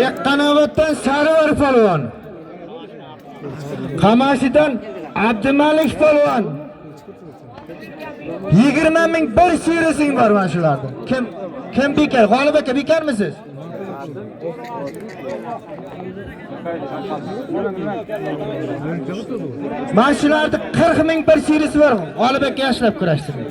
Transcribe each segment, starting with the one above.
Yaqqanobatdan Sarvar polvon, Qamashidan Abdumalik polvon. 20 ming bir shirising bor mana shulardan. Kim bekar? G'olib aka bekarmisiz? Mana shularda 40 ming bir shirisi bor. G'olib aka yaxshilab kurashtiring.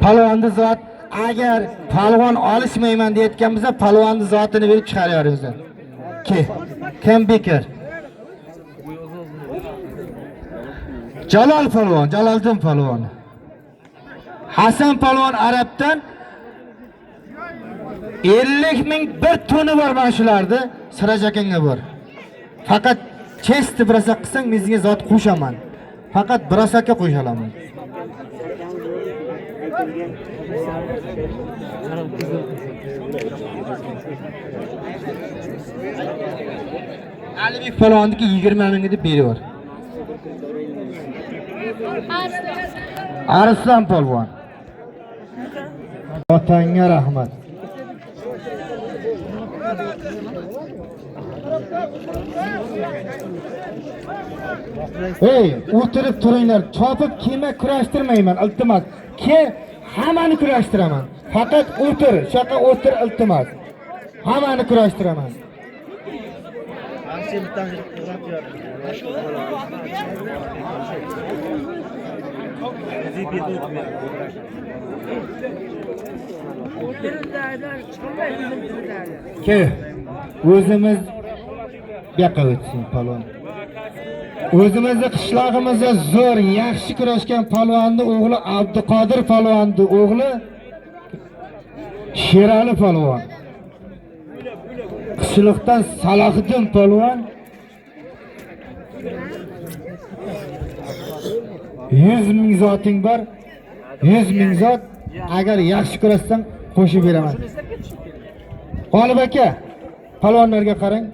Palvonni zot agar palvon olishmayman deyotgan bo'lsa, palvonni zotini berib chiqaraymiz. Kim bekar? Jalol polvon, Jaloliddin polvon. Hasan polvon Arabdan 50 ming bir toni bor mana shularda, Siraj akanga bor. Faqat chesti birasa qilsang, menga zot qo'shaman. Faqat birasaka qo'sha olaman. Alibek polvonniki 20 ming deb beriyor. Arslan polvon. Otanga rahmat. Hey, o'tirib turinglar. Chopib kema kurashtirmayman, iltimos. Hammani kurashtiraman. Faqat o'tir, shaqa o'tir, iltimos. Hammani kurashtiraman. O'zimiz yoqqa o'tsin polvon. O'zimizning qishlog'imizda zo'r, yaxshi kurashgan polvonni o'g'li Abduqodir polvonni o'g'li Sherali polvon. Qishloqdan Salohiddin polvon 100 ming zoting bor. 100 ming zot agar yaxshi kurashsang qo'shib beraman. G'olib aka, polvonlarga qarang.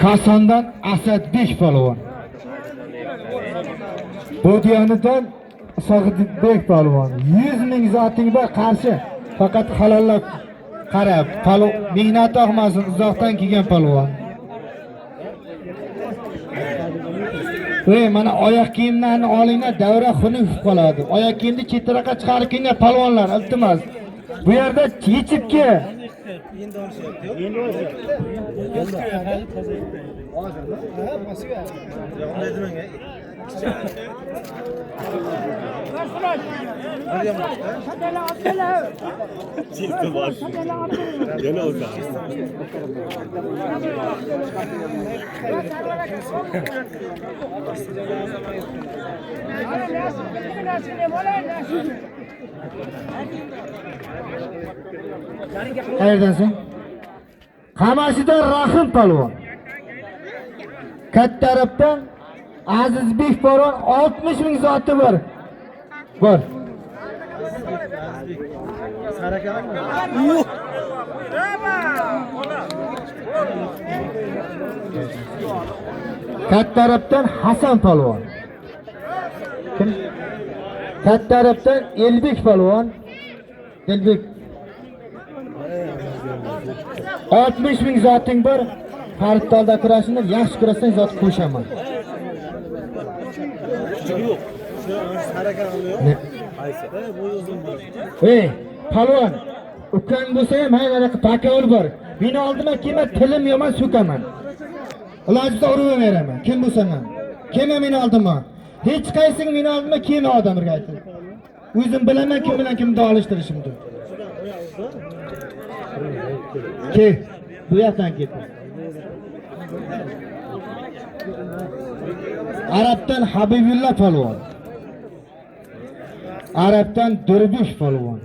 Kosondan Asadbek polvon. Bo'diyonidan Sog'idbek polvon. 100 ming zotingda qarshi. Faqat halollab qarab, mehnat og'masin, uzoqdan kelgan polvon. Mana oyoq kiyimlarni olinglar, davra xunuk qoladi. Oyoq kiyimni chetroqqa chiqarib kelgan polvonlar, iltimos. Bu yerda yechib kel. Qayerdansan? Qamashidan Rahim polvon. Katta tarafdan Azizbek polvon 60 ming zoti bor. Bor. Katta tarafdan Hasan polvon. Katta tarafdan Elbek polvon. Elbek 60 ming zoting bor. Faridtolda kurashini yaxshi kurashsang zot qo'shaman. Yo'q. Hey, palvon, ukang bo'lsa ham hay mana paka ol bor. Meni oldima kelma, tilim yomon so'kaman. Ilojida urib beraman. Kim bo'lsan ham? Kelma meni oldima. Hech qaysing meni oldima kelma odamlarga aytib. O'zim bilaman kim bilan kimni olishtirishimni. Ke, bu yoqdan ket. Arabdan Habibulla polvon. Arabdan Durbush polvon.